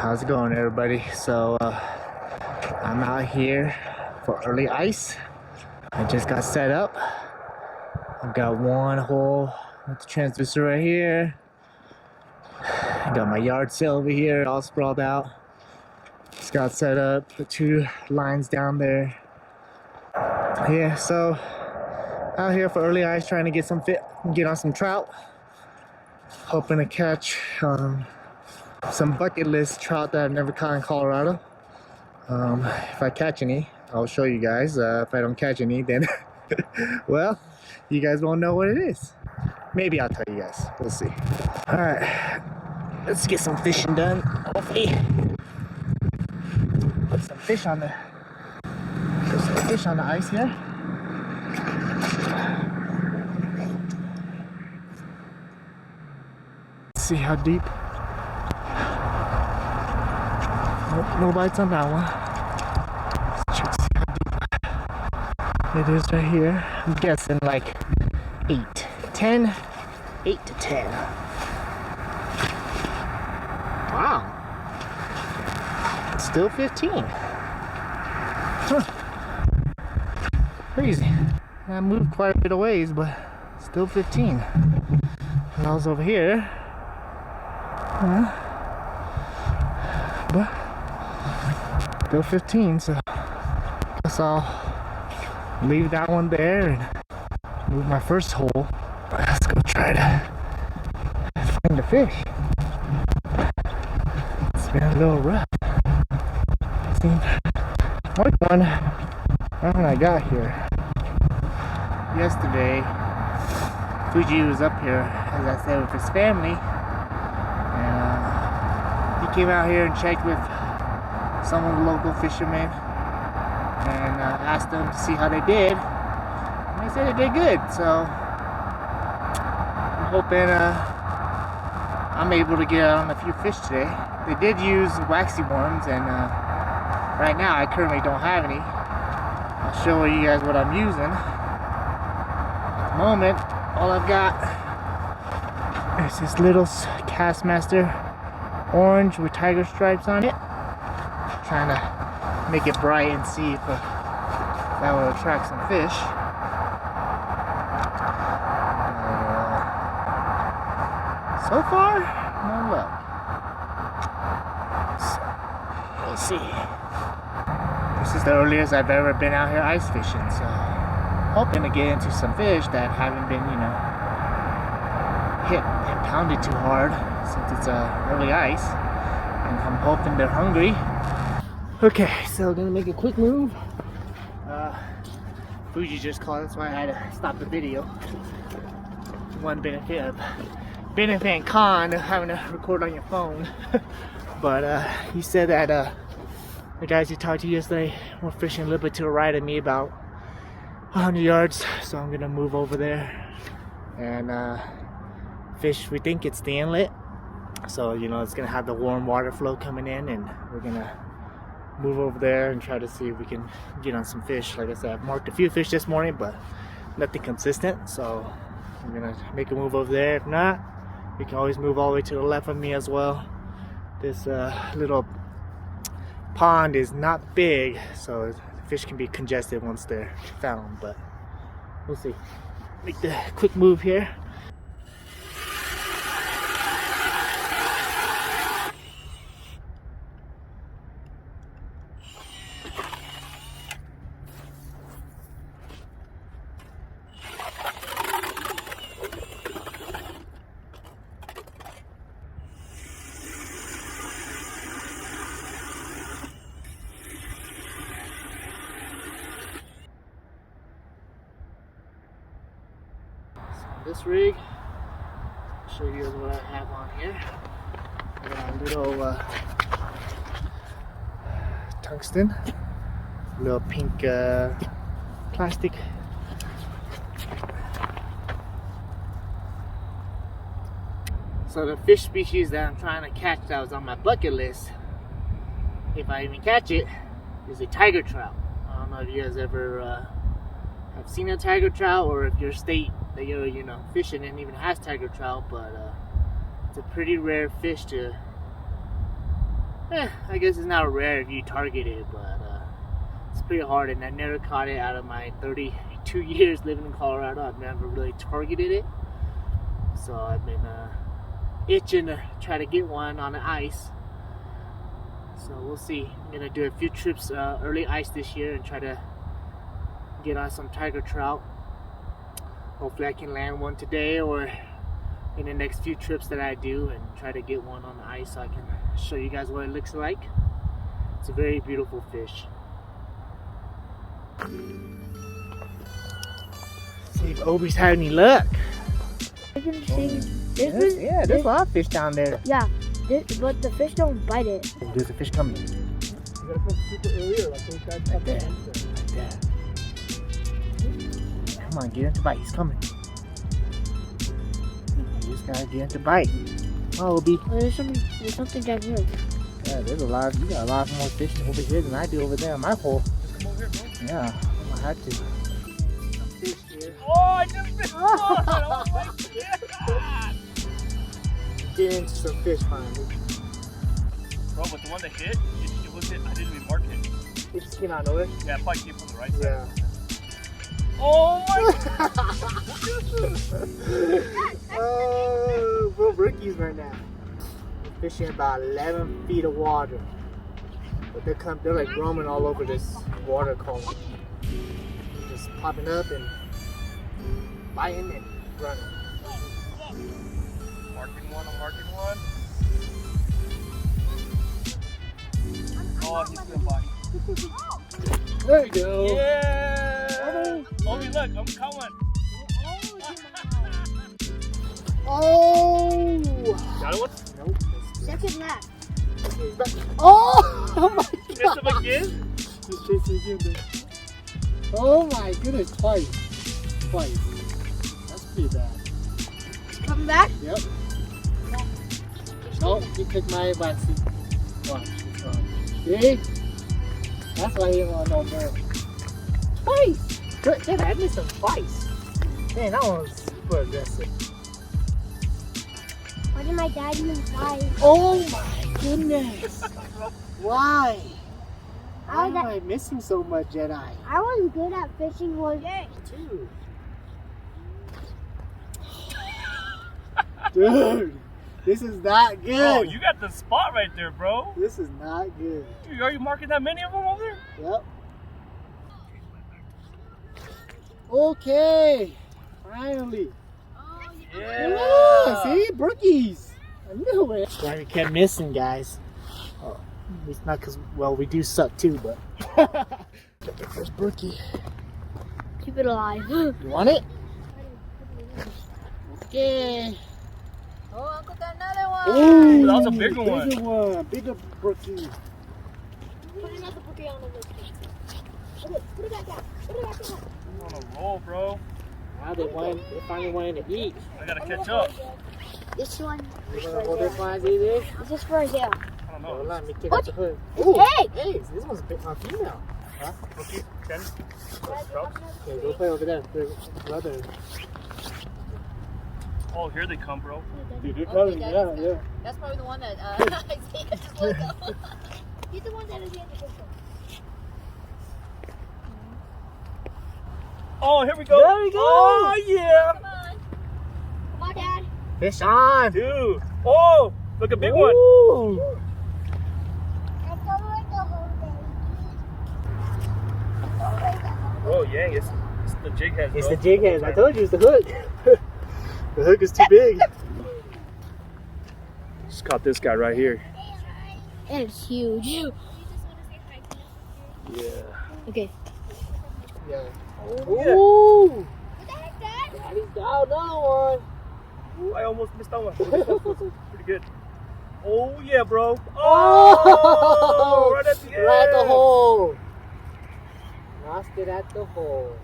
How's it going, everybody? So I'm out here for early ice. I just got set up. I've got one hole with the transducer right here. I got my yard sail over here all sprawled out. Just got set up, put 2 lines down there. Yeah, so out here for early ice, trying to get on some trout. Hoping to catch some bucket list trout that I've never caught in Colorado. If I catch any, I'll show you guys. If I don't catch any, then well, you guys won't know what it is. Maybe I'll tell you guys. We'll see. All right, let's get some fishing done. Hopefully, put some fish on the ice here. Let's see how deep. Nope, no bites on that one. Let's check to see how deep it is right here. I'm guessing like 8 to 10. Wow. Still 15. Huh. Crazy. I moved quite a bit of ways, but still 15. And I was over here. But still 15, so guess I'll leave that one there and move my first hole. Let's go try to find a fish. It's been a little rough. Seems like one when I got here. Yesterday, Fuji was up here, as I said, with his family. He came out here and checked with some of the local fishermen and asked them to see how they did. And they said they did good, so I'm hoping I'm able to get out on a few fish today. They did use waxy worms, and right now I currently don't have any. I'll show you guys what I'm using. At the moment, all I've got is this little Castmaster orange with tiger stripes on it. Trying to make it bright and see if that will attract some fish. So far, no luck. So, we'll see. This is the earliest I've ever been out here ice fishing, so hoping to get into some fish that haven't been, hit and pounded too hard since it's early ice, and I'm hoping they're hungry. Okay, so gonna make a quick move. Fuji just called, that's why I had to stop the video. One benefit and con of having to record on your phone. But he said that the guys he talked to yesterday were fishing a little bit to the right of me, about 100 yards. So I'm gonna move over there and fish. We think it's the inlet, so it's gonna have the warm water flow coming in, and we're gonna move over there and try to see if we can get on some fish. Like I said, I've marked a few fish this morning, but nothing consistent, so I'm gonna make a move over there. If not, we can always move all the way to the left of me as well. This little pond is not big, so fish can be congested once they're found, but we'll see. Make the quick move here. This rig, I'll show you what I have on here. I got a little tungsten, little pink plastic. So the fish species that I'm trying to catch that was on my bucket list, if I even catch it, is a tiger trout. I don't know if you guys ever have seen a tiger trout, or if your state that you're fishing in even has tiger trout, but it's a pretty rare fish to I guess it's not rare if you target it, but it's pretty hard, and I never caught it out of my 32 years living in Colorado. I've never really targeted it, so I've been itching to try to get one on the ice. So we'll see. I'm gonna do a few trips early ice this year and try to get on some tiger trout. Hopefully I can land one today or in the next few trips that I do, and try to get one on the ice so I can show you guys what it looks like. It's a very beautiful fish. See if Obi's had any luck. Yeah, there's a lot of fish down there. Yeah, but the fish don't bite it. Oh, there's a fish coming. You gotta come super early, or like those guys right there. Like that. Come on, get him to bite. He's coming. You just gotta get him to bite. Oh, Obi. Oh, there's something down here. Yeah, there's a lot. You got a lot more fish over here than I do over there on my hole. Come over here, bro. Yeah, I'm gonna have to. Fish here. Oh, I just missed one! Oh my god! Get into some fish finally. Bro, but the one that hit, it was hit. I didn't even mark it. It just came out of nowhere. Yeah, it probably came from the right side. Yeah. Oh my god! Oh, we're rookies right now. We're fishing about 11 feet of water. But they're like roaming all over this water column. They're just popping up and biting and running. Marking one, I'm marking one. Oh, he's gonna bite. There you go. Yeah! Obi, look, I'm coming. Oh! Got one? Nope. Second lap. Okay, he's back. Oh! Oh my You missed him again? Just chasing again, dude. Oh my goodness, twice. Twice. That's pretty bad. Coming back? Yep. No, he took my advice. Watch. See? That's why he didn't want no more. Twice! Good. Damn, I missed him twice. Man, that one was super aggressive. Why did my dad even die? Oh my goodness! Why? Why am I I missing so much, Jedi? was good at fishing one day. Dude. Dude, this is not good. Oh, you got the spot right there, bro. This is not good. Dude, are you marking that many of them over there? Yep. Okay. Finally. Yeah, see? Brookies. I knew it. Why we kept missing, guys. Oh, it's not because, well, we do suck too, but. Got the first brookie. Keep it alive. You want it? Okay. Oh, Uncle got another one. Ooh, that was a bigger one. Bigger one. Bigger brookie. Put another brookie on the list. Put it back down. Put it back down. I'm on a roll, bro. Now they finally wanting to eat. I gotta catch up. This one. You want to hold this one, see this? This is for here. I don't know. Let me take What? out the hood. It's egg. Hey, this one's a bit female. Huh? Rookie, 10. Okay, go play over there. Brother. Oh, here they come, bro. Dude, they're coming. Yeah. That's probably the one that I see. He's the one that is in the picture. Oh, here we go. There we go. Oh, yeah. Come on. Come on, Dad. Fish on. Dude. Oh, look, a big one. Ooh. Oh, Yang, it's the jig head, bro. It's the jig head. I told you it's the hook. The hook is too big. Just caught this guy right here. It's huge. Yeah. Okay. Yeah. Oh, Ooh. What the heck, Dad? Daddy's got another one. Ooh, I almost missed that one. Pretty good. Oh, yeah, bro. Oh! Right at the end. Right at the hole. Lost it at the hole.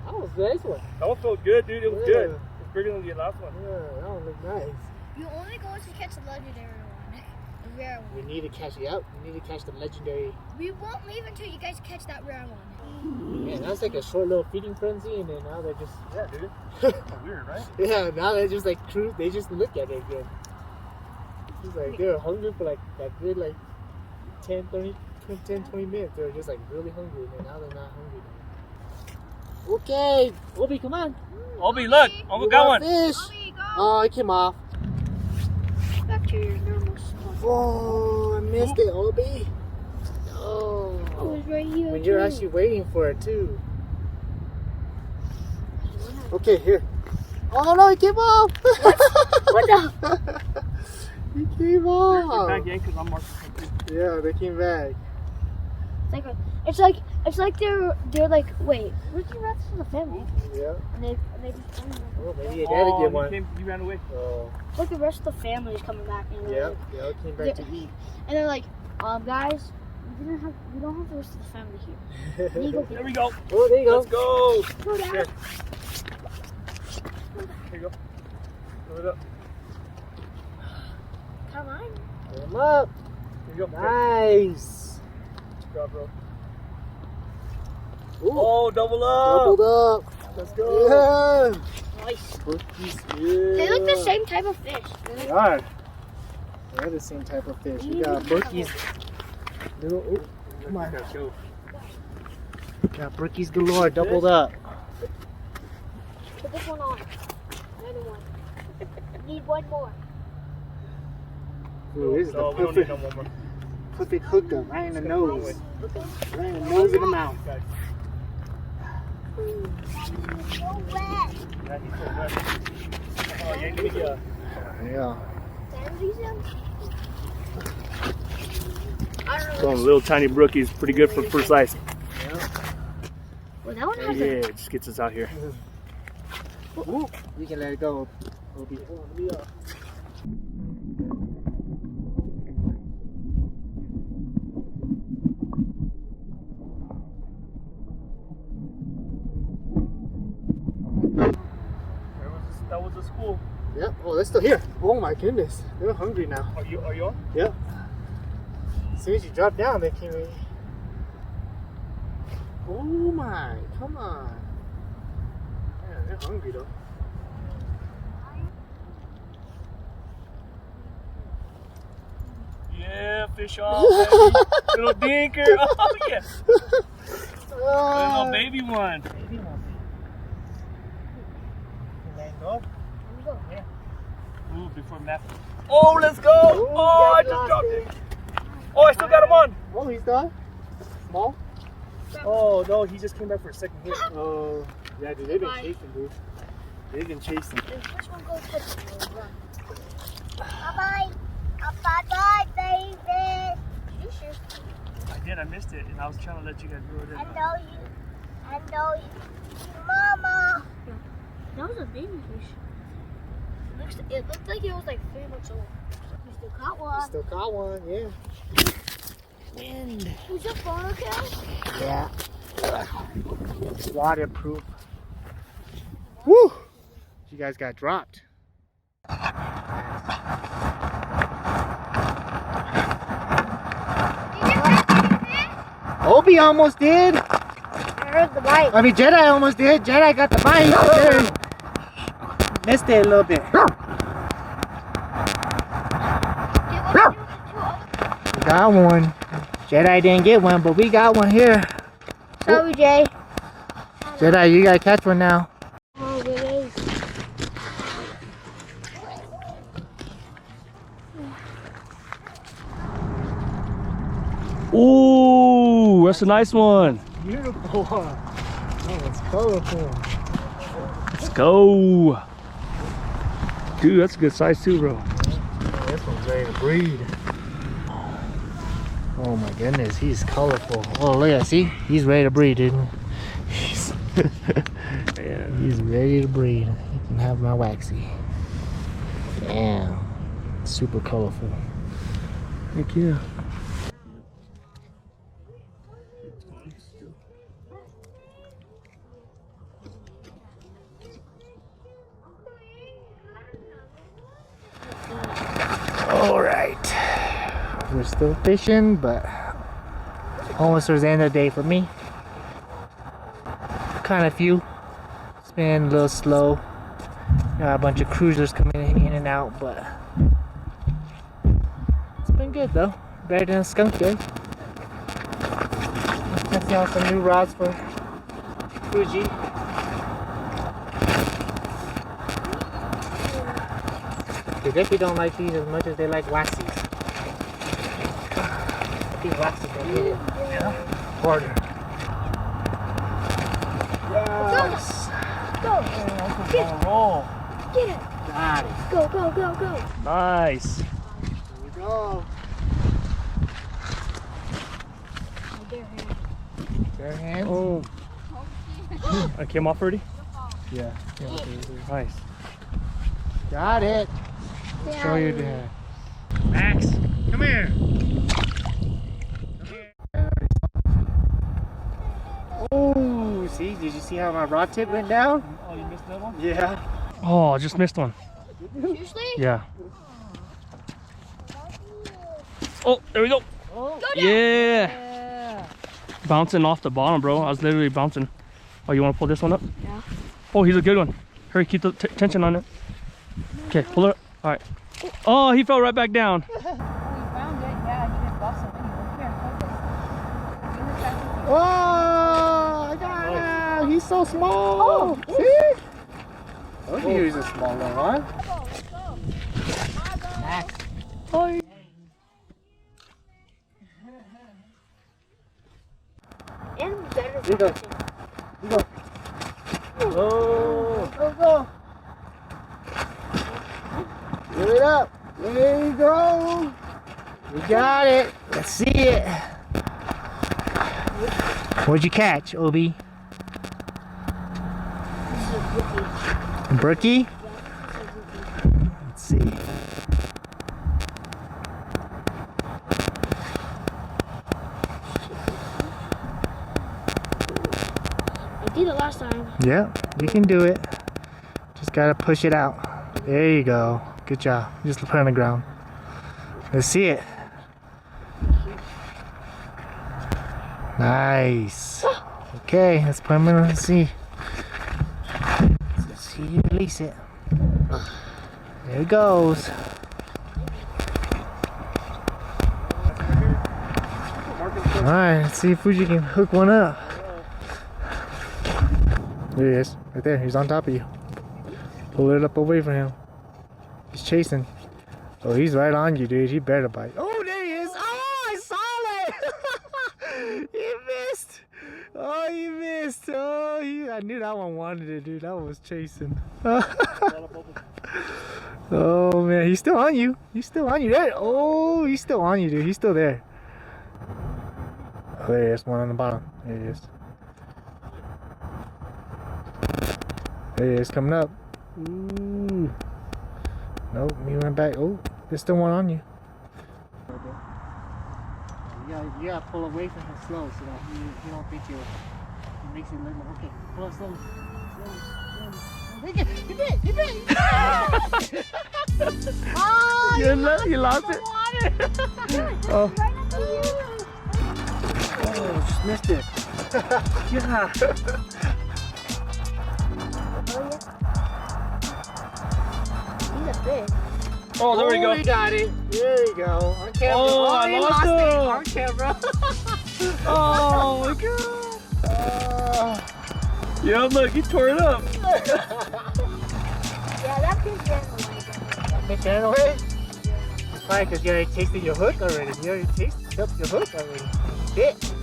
That was a nice one. That one felt good, dude. It was Yeah. good. It's bigger than the last one. Yeah, that one looked nice. You only go to catch the legendary one. The rare one. We need to catch it up. We need to catch the legendary. We won't leave until you guys catch that rare one. Man, that's like a short little feeding frenzy, and then now they're just. Yeah, dude. Weird, right? Yeah, now they're just like cruise. They just look at it again. He's like, they were hungry for like that good like 10, 20 minutes. They were just like really hungry, and now they're not hungry anymore. Okay, Obi, come on. Obi, look, Uncle got one. Fish. Obi, go. Oh, it came off. Back to your normal spot. Oh, I missed it, Obi. Oh. I was right here. When you're too. actually waiting for it too. Okay, here. Oh no, it came off. What the? It came off. Back, yeah, because I'm marking something. Yeah, they came back. It's like they're like, wait, where's the rest of the family? Yeah. And they just Oh, maybe your daddy get one. You ran away. Oh. it's like the rest of the family is coming back. And Yeah, yeah, it came back to eat. And they're like, guys, we don't have the rest of the family here. We need to go There get we go. Oh, there you go. Let's go. Go down. Here. Here you go. Throw it up. Come on. Put him up. Here you go. Nice. Good job, bro. Ooh, Oh, double up. doubled up. Let's go. Yeah. Nice. Brookies, They look the yeah. same type of fish. They are. They're the same type of fish. We got brookies. Little, oh, come on. Got brookies galore, doubled up. Put this one on. Another one. Need one more. Ooh, this is No, the we don't need perfect, no more. perfect hookup. Right in the nose. Okay. Right in the nose and the mouth. So wet. Yeah, he's so wet. Oh, yeah, give me the. Yeah. I don't know. Some little tiny brookies, pretty good for first ice. Well, that one has Yeah, it just gets us out here. Ooh, you can let it go. Obi. That was the school. Yep. Oh, they're still here. Oh my goodness. They're hungry now. Are you on? Yep. As soon as you drop down, they came in. Oh my, come on. Yeah, they're hungry though. Yeah, fish on, baby. Little dinker. Oh, yes. Little baby one. Baby one. Let it go. Ooh, before map. Oh, let's go. Oh, I just dropped it. Oh, I still got him on. Oh, he's done? Small? Oh, no, he just came back for a second hit. Oh, yeah, dude, they've been chasing, dude. They've been chasing. This one goes to run. Bye-bye. Bye-bye, baby. Did you shoot? I did, I missed it, and I was trying to let you guys do it. I know you. Mama. That was a baby fish. It looked like it was like 3 months old. You still caught one. Still caught one, yeah. Wind. Was your phone okay? Yeah. Waterproof. Woo! You guys got dropped. Obi almost did. I heard the bite. I mean, Jedi almost did. Jedi got the bite. Missed it a little bit. We got one. Jedi didn't get one, but we got one here. Sorry, Jay. Jedi, you gotta catch one now. Oh, it is. Ooh, that's a nice one. Beautiful one. Oh, it's colorful. Let's go. Dude, that's a good size too, bro. This one's ready to breed. Oh my goodness, he's colorful. Oh, look at, see? He's ready to breed, dude. He's ready to breed. You can have my waxy. Damn. Super colorful. Heck yeah. Alright. We're still fishing, but almost towards the end of the day for me. Kind of few. It's been a little slow. Got a bunch of cruisers coming in and out, but doing good though. Better than a skunk day. Testing out some new rods for Fuji. They definitely don't like these as much as they like waxies. These waxies are really harder. Yes! Go! Get it! Roll. Get it! Got it. Go, go, go, go! Nice. Here we go. Bare hand. Oh. I came off already? Yeah. Nice. Got it. Show your dad. Max, Come here. Oh, see? Did you see how my rod tip went down? Oh, you missed that one? Yeah. Oh, I just missed one. Seriously? Yeah. Oh, there we go. Oh, Yeah. yeah. Bouncing off the bottom, bro. I was literally bouncing. Oh, you want to pull this one up? Yeah. Oh, he's a good one. Hurry, keep the tension on it. Okay, pull it up. All right. Oh, he fell right back down. We found it. Yeah, you didn't bust it anyway. Here, focus. Oh, I got him. He's so small. Oh, see? Oh, he's a small one, huh? Let's go. Max. Hi. And better Here you go. fishing. You go. Go, go, go. Give it up. There you go. We got it. Let's see it. What'd you catch, Obi? Brookie? Let's see. I did it last time. Yeah, you can do it. Just gotta push it out. There you go. Good job. Just put it on the ground. Let's see it. Nice. Okay, let's put him in and see. Let's see you release it. There it goes. Alright, let's see if Fuji can hook one up. There he is, right there. He's on top of you. Pull it up away from him. He's chasing. Oh, he's right on you, dude. He better bite. Oh, there he is. Oh, I saw it. You missed. Oh, you missed. Oh, I knew that one wanted it, dude. That one was chasing. Oh, man. He's still on you. He's still on you. There. Oh, he's still on you, dude. He's still there. Oh, there he is. One on the bottom. There he is. There he is. Coming up. Ooh. Nope, he went back. Oh, there's still one on you. You gotta pull away from him slow so that he don't think you. He makes it look like, okay. Pull it slowly. You bit! Oh, You lost it. Oh. Oh, just missed it. Yeah. He's a fish. Oh, there we go. We got it. There you go. On camera. Oh, I you lost it. it. On camera. Oh my god. Yeah, look, he tore it up. Yeah, that fish ran away. That fish ran away? It's probably because you already tasted your hook already. You already tasted up your hook already. Bit.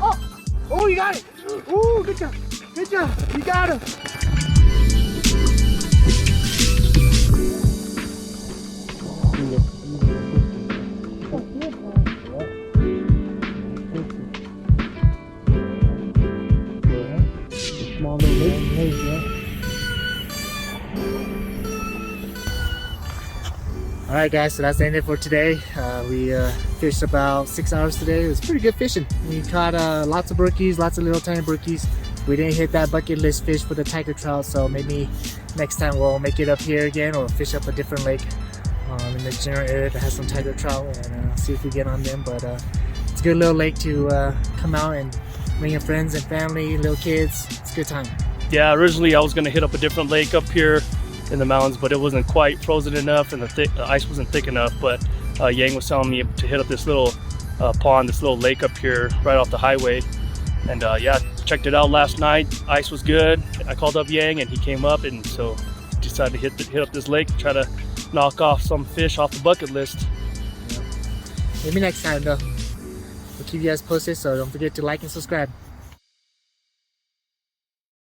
Oh, you got it. Oh, good job. Good job. You got him. Small little lake, yeah. Alright guys, so that's the end of it for today. We fished about 6 hours today. It was pretty good fishing. We caught lots of brookies, lots of little tiny brookies. We didn't hit that bucket list fish for the tiger trout, so maybe next time we'll make it up here again or fish up a different lake in the general area that has some tiger trout and see if we get on them. But it's a good little lake to come out and bring your friends and family, little kids. It's a good time. Yeah, originally I was gonna hit up a different lake up here in the mountains, but it wasn't quite frozen enough and the ice wasn't thick enough. But Yang was telling me to hit up this little pond, this little lake up here right off the highway. And yeah, checked it out last night. Ice was good. I called up Yang and he came up, and so decided to hit up this lake, try to knock off some fish off the bucket list. Maybe next time though. We'll keep you guys posted, so don't forget to like and subscribe.